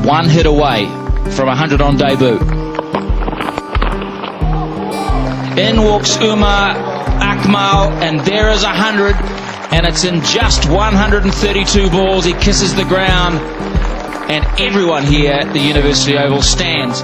one hit away from 100 on debut. In walks Umar, Akmal, and there is 100, and it's in just 132 balls. He kisses the ground, and everyone here at the University Oval stands.